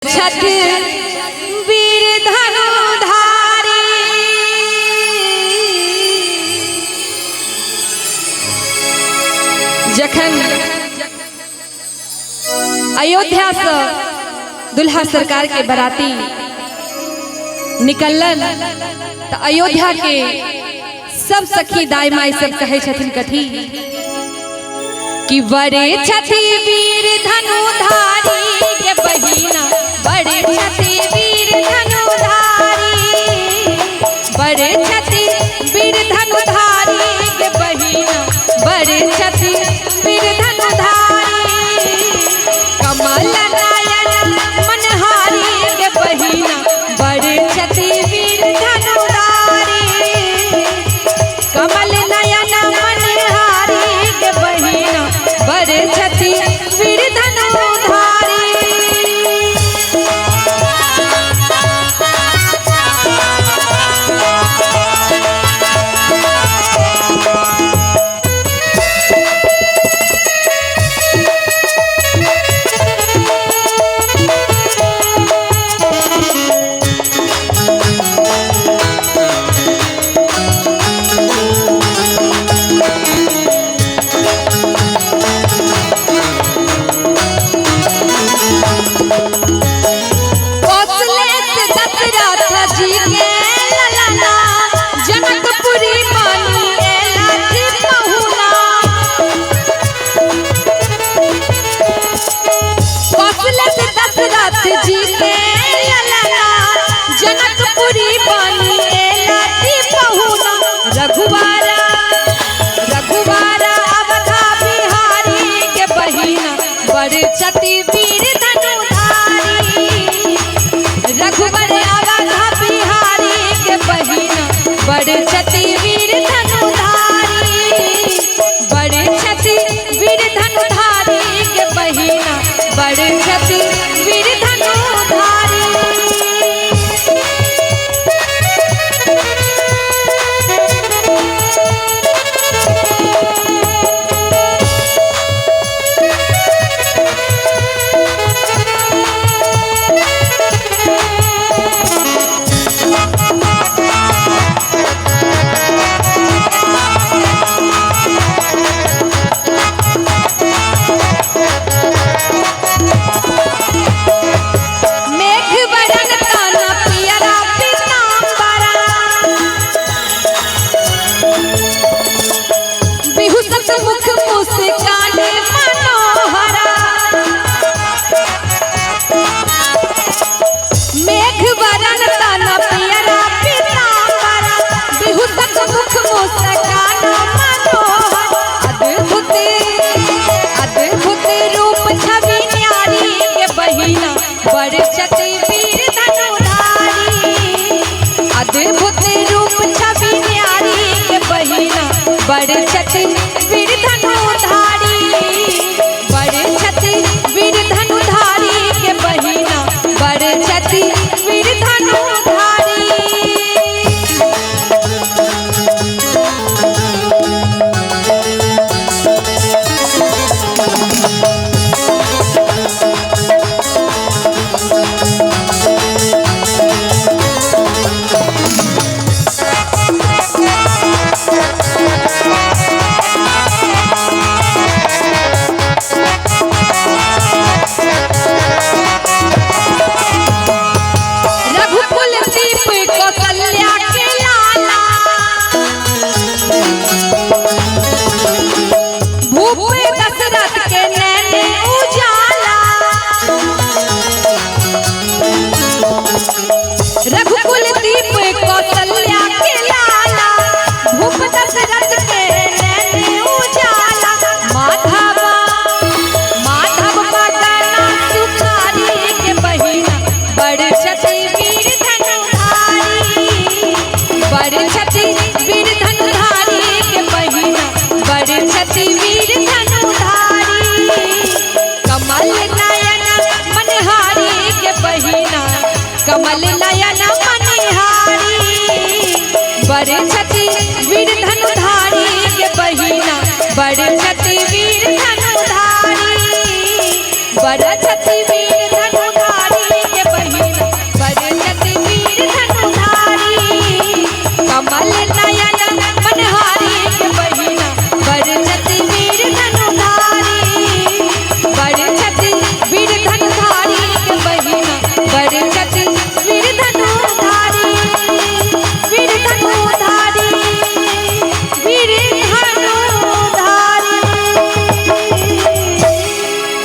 छठ वीर धनुधारी जखन अयोध्या से दुल्हा सरकार के बराती निकलन तो अयोध्या के सब सखी दाई माई सब कहे छथिन कथी कि बड़े छठी वीर धनुधारी के बहिना बड़े छठी वीर धनुधारी बड़े छठी वीर धनुधारी के बहिना बड़े छठी वीर धनुधारी कमल नयन मनहारी के बहिना बड़े छठी वीर धनुधारी कमल नयन मनहारी के बहिना बड़े छठी वीर धनुधारी। बड़े छठी वीर धनुधारी रघुवर अवधा बिहारी के बहिना बड़े छठी वीर धनुधारी बड़े छठी वीर धनुधारी के बहिना बड़े छठी वीर धनुधारी। बड़े छठी